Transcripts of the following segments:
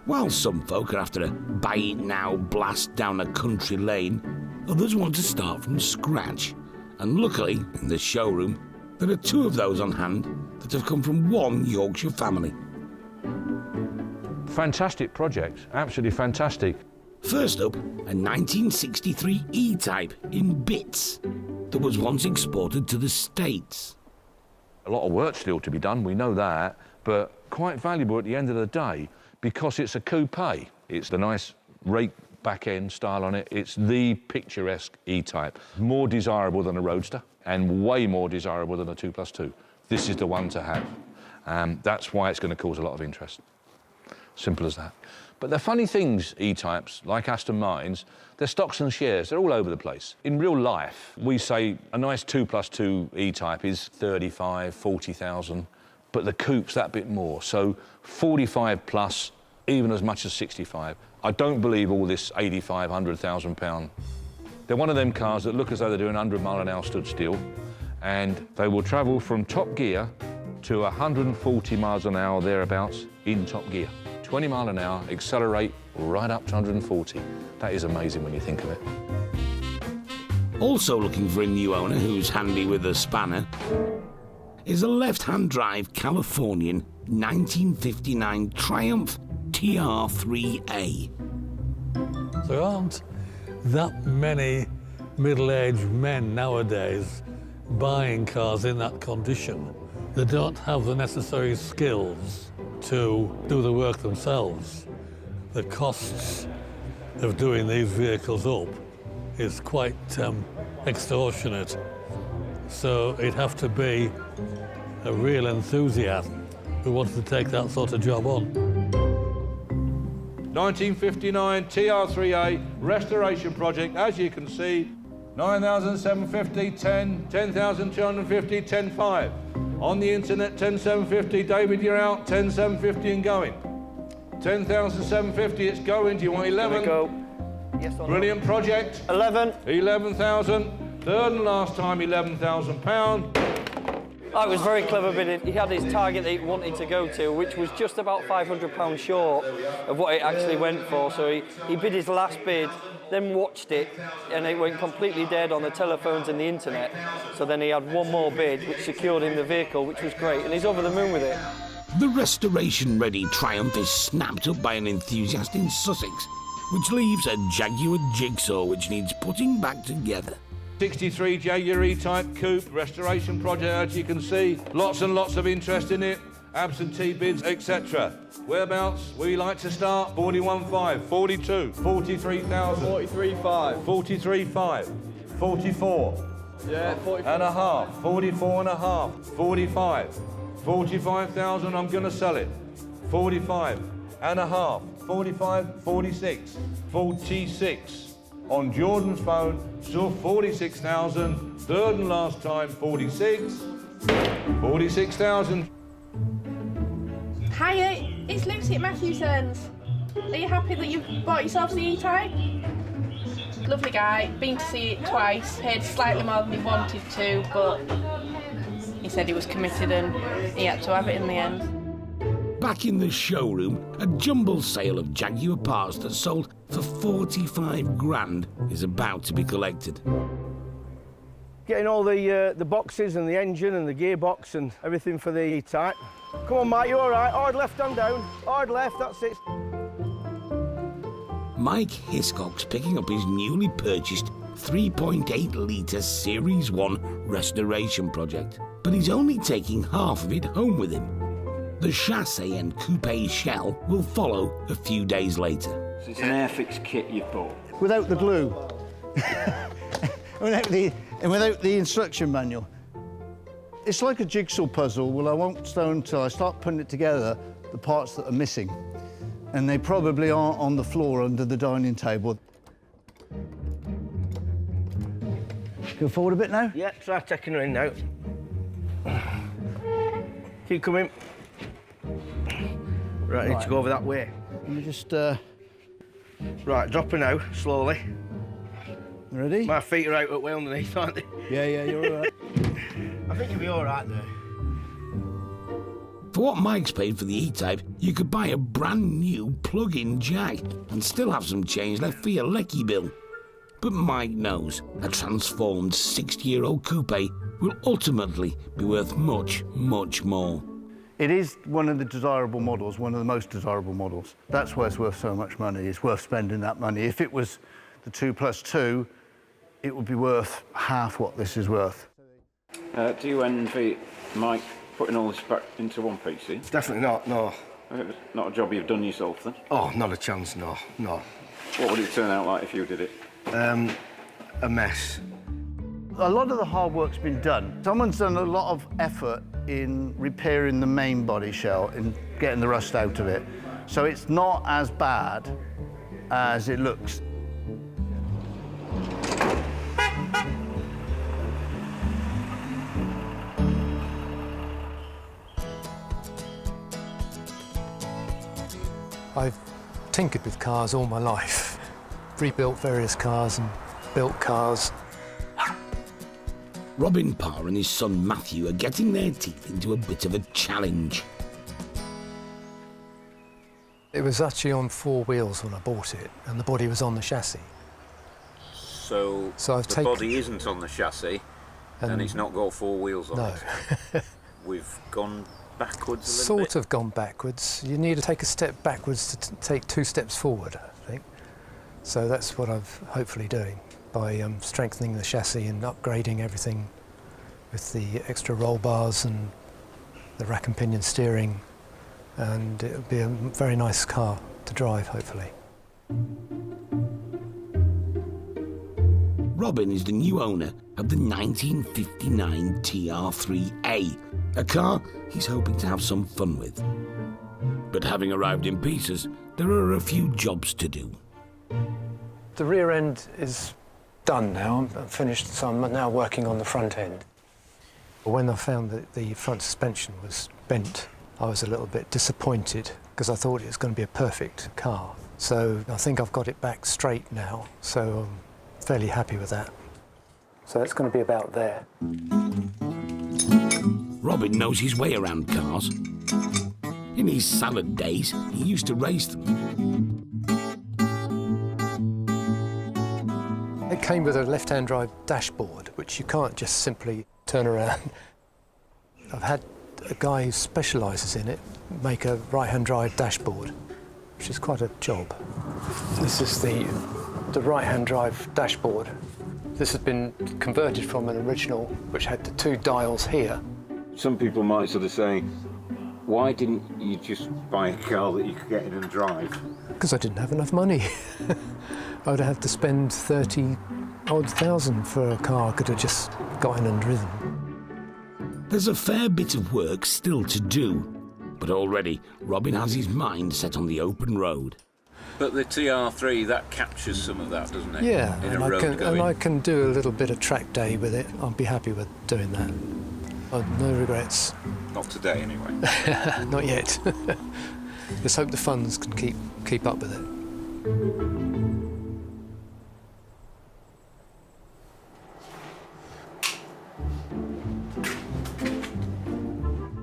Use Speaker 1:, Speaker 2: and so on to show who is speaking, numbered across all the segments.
Speaker 1: While some folk are after a buy-it-now blast down a country lane, others want to start from scratch. And luckily, in the showroom, there are two of those on hand that have come from one Yorkshire family.
Speaker 2: Fantastic project, absolutely fantastic.
Speaker 1: First up, a 1963 E Type in bits that was once exported to the States.
Speaker 2: A lot of work still to be done, we know that, but quite valuable at the end of the day because it's a coupe. It's the nice rake back end style on it. It's the picturesque E Type. More desirable than a Roadster and way more desirable than a 2+2. This is the one to have. That's why it's going to cause a lot of interest. Simple as that. But they're funny things, E-Types, like Aston Martins. They're stocks and shares. They're all over the place. In real life, we say a nice 2+2 E-Type is 35, 40,000, but the coupe's that bit more. So 45 plus, even as much as 65. I don't believe all this 85, 100,000 pound. They're one of them cars that look as though they're doing 100 mile an hour stood still, and they will travel from top gear to 140 miles an hour thereabouts in top gear. 20 mile an hour, accelerate right up to 140. That is amazing when you think of it.
Speaker 1: Also looking for a new owner who's handy with a spanner is a left-hand drive Californian 1959 Triumph TR3A.
Speaker 3: There aren't that many middle-aged men nowadays buying cars in that condition. They don't have the necessary skills to do the work themselves. The costs of doing these vehicles up is quite extortionate. So it'd have to be a real enthusiast who wanted to take that sort of job on.
Speaker 2: 1959 TR3A restoration project, as you can see, 9,750, 10, 10,250, 10,5. On the internet, 10,750, David, you're out, 10,750 and going. 10,750, it's going, do you want 11?
Speaker 4: There we go. Yes or no?
Speaker 2: Brilliant project.
Speaker 4: 11.
Speaker 2: 11,000, third and last time, £11,000.
Speaker 4: That was very clever bidding. He had his target that he wanted to go to, which was just about £500 short of what it actually went for. So he bid his last bid, then watched it, and it went completely dead on the telephones and the internet. So then he had one more bid, which secured him the vehicle, which was great, and he's over the moon with it.
Speaker 1: The restoration-ready Triumph is snapped up by an enthusiast in Sussex, which leaves a Jaguar jigsaw which needs putting back together.
Speaker 2: 63 Jaguar E Type coupe restoration project, as you can see. Lots and lots of interest in it. Absentee bids, etc. Whereabouts we like to start? 41.5, 42, 43,000.
Speaker 5: 43.5.
Speaker 2: 43.5, 44.
Speaker 5: Yeah, 44.
Speaker 2: And a half, 44 and a half, 45. 45,000, I'm gonna sell it. 45 and a half, 45, 46, 46. On Jordan's phone, saw 46,000, third and last time, 46, 46,000.
Speaker 6: Hiya, it's Lucy at Matthewson's. Are you happy that you've bought yourself the E-Type? Lovely guy, been to see it twice, paid slightly more than he wanted to, but he said he was committed and he had to have it in the end.
Speaker 1: Back in the showroom, a jumble sale of Jaguar parts that sold for 45 grand is about to be collected.
Speaker 5: Getting all the boxes and the engine and the gearbox and everything for the E-Type. Come on, Mike, you all right? Hard left and down. Hard left, that's it.
Speaker 1: Mike Hiscock's picking up his newly purchased 3.8-litre Series 1 restoration project, but he's only taking half of it home with him. The chassis and coupe shell will follow a few days later.
Speaker 7: So it's an Airfix kit you've bought?
Speaker 8: Without the glue. without the instruction manual. It's like a jigsaw puzzle. Well, I won't know until I start putting it together, the parts that are missing. And they probably aren't on the floor under the dining table. Go forward a bit now?
Speaker 5: Yeah, try taking her in now. Keep coming. Right, I need to go over that way.
Speaker 8: Let me just...
Speaker 5: Right, drop her now, slowly.
Speaker 8: Ready?
Speaker 5: My feet are out at way underneath, aren't they?
Speaker 8: Yeah, you're all right.
Speaker 5: I think you'll be all right there.
Speaker 1: For what Mike's paid for the E-Type, you could buy a brand new plug-in Jag and still have some change left for your lecky bill. But Mike knows a transformed 60-year-old coupe will ultimately be worth much, much more.
Speaker 8: It is one of the desirable models, one of the most desirable models. That's why it's worth so much money. It's worth spending that money. If it was the 2+2, it would be worth half what this is worth.
Speaker 7: Do you envy Mike putting all this back into one piece, eh?
Speaker 5: Definitely not, no.
Speaker 7: Not a job you've done yourself, then?
Speaker 5: Oh, not a chance, no, no.
Speaker 7: What would it turn out like if you did it?
Speaker 5: A mess.
Speaker 8: A lot of the hard work's been done. Someone's done a lot of effort in repairing the main body shell and getting the rust out of it. So it's not as bad as it looks.
Speaker 9: I've tinkered with cars all my life. Rebuilt various cars and built cars.
Speaker 1: Robin Parr and his son Matthew are getting their teeth into a bit of a challenge.
Speaker 9: It was actually on 4 wheels when I bought it, and the body was on the chassis.
Speaker 7: So the body isn't on the chassis, and it's not got 4 wheels on it. We've gone backwards a little bit?
Speaker 9: Sort of gone backwards. You need to take a step backwards to take 2 steps forward, I think. So that's what I'm hopefully doing by strengthening the chassis and upgrading everything with the extra roll bars and the rack and pinion steering, and it'll be a very nice car to drive, hopefully.
Speaker 1: Robin is the new owner of the 1959 TR3A, a car he's hoping to have some fun with. But having arrived in pieces, there are a few jobs to do.
Speaker 9: The rear end is done now. I'm finished, so I'm now working on the front end. When I found that the front suspension was bent, I was a little bit disappointed because I thought it was going to be a perfect car. So I think I've got it back straight now, so I'm fairly happy with that. So it's going to be about there.
Speaker 1: Robin knows his way around cars. In his salad days, he used to race them.
Speaker 9: It came with a left-hand drive dashboard, which you can't just simply turn around. I've had a guy who specialises in it make a right-hand drive dashboard, which is quite a job. This is the right-hand drive dashboard. This has been converted from an original which had the 2 dials here.
Speaker 7: Some people might sort of say, why didn't you just buy a car that you could get in and drive?
Speaker 9: Because I didn't have enough money. I would have to spend 30-odd thousand for a car I could have just got in and driven.
Speaker 1: There's a fair bit of work still to do, but already Robin has his mind set on the open road.
Speaker 7: But the TR3, that captures some of that, doesn't it?
Speaker 9: Yeah,
Speaker 7: in
Speaker 9: and,
Speaker 7: a road going.
Speaker 9: I can do a little bit of track day with it. I'll be happy with doing that. No regrets.
Speaker 7: Not today, anyway.
Speaker 9: Not yet. Let's hope the funds can keep up with it.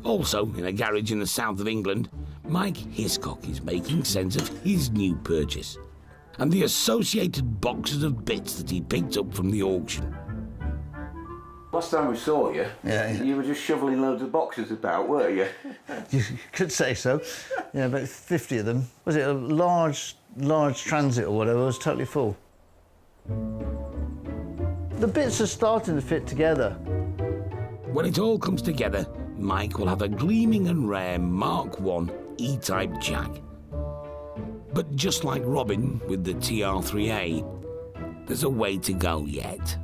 Speaker 1: Also, in a garage in the south of England, Mike Hiscock is making sense of his new purchase and the associated boxes of bits that he picked up from the auction.
Speaker 7: Last time we saw you, you were just shoveling loads of boxes about, weren't you?
Speaker 8: You could say so. Yeah, about 50 of them. Was it a large transit or whatever? It was totally full. The bits are starting to fit together.
Speaker 1: When it all comes together, Mike will have a gleaming and rare Mark I E-Type Jag. But just like Robin with the TR3A, there's a way to go yet.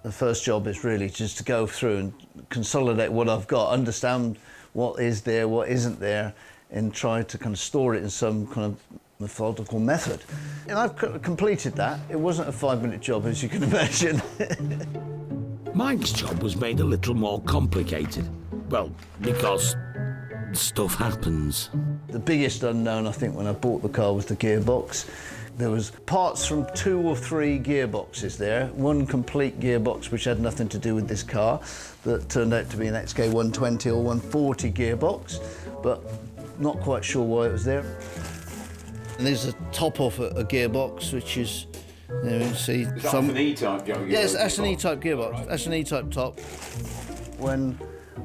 Speaker 8: The first job is really just to go through and consolidate what I've got, understand what is there, what isn't there, and try to kind of store it in some kind of methodical method. And I've completed that. It wasn't a 5-minute job, as you can imagine.
Speaker 1: Mike's job was made a little more complicated. Well, because stuff happens.
Speaker 8: The biggest unknown, I think, when I bought the car was the gearbox, There was parts from 2 or 3 gearboxes there. One complete gearbox which had nothing to do with this car that turned out to be an XK 120 or 140 gearbox, but not quite sure why it was there. And there's a top off a gearbox which is, there you see.
Speaker 7: Is that an E-Type gearbox?
Speaker 8: Yes, that's an E-Type gearbox. Right. That's an E-Type top. When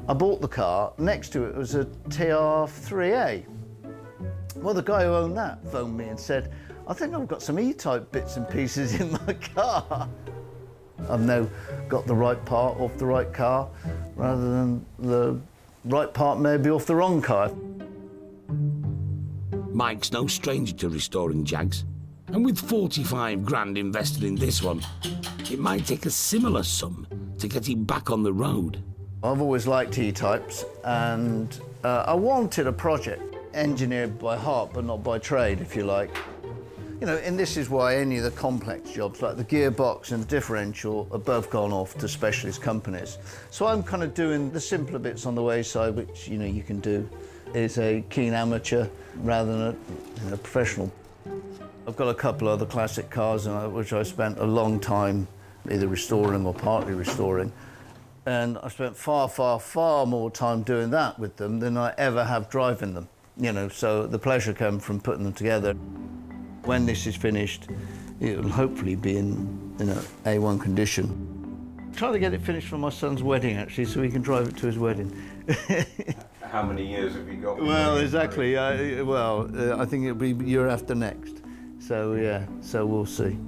Speaker 8: I bought the car, next to it was a TR3A. Well, the guy who owned that phoned me and said, I think I've got some E-Type bits and pieces in my car. I've now got the right part off the right car, rather than the right part maybe off the wrong car.
Speaker 1: Mike's no stranger to restoring Jags, and with 45 grand invested in this one, it might take a similar sum to get him back on the road.
Speaker 8: I've always liked E-Types, and I wanted a project engineered by heart but not by trade, if you like. You know, and this is why any of the complex jobs, like the gearbox and the differential, are both gone off to specialist companies. So I'm kind of doing the simpler bits on the wayside, which, you know, you can do as a keen amateur rather than a professional. I've got a couple other classic cars which I spent a long time either restoring or partly restoring. And I spent far, far, far more time doing that with them than I ever have driving them. You know, so the pleasure came from putting them together. When this is finished, it'll hopefully be in A1 condition. Trying to get it finished for my son's wedding, actually, so he can drive it to his wedding.
Speaker 7: How many years have you got?
Speaker 8: Well, exactly. I think it'll be year after next. So, yeah, so we'll see.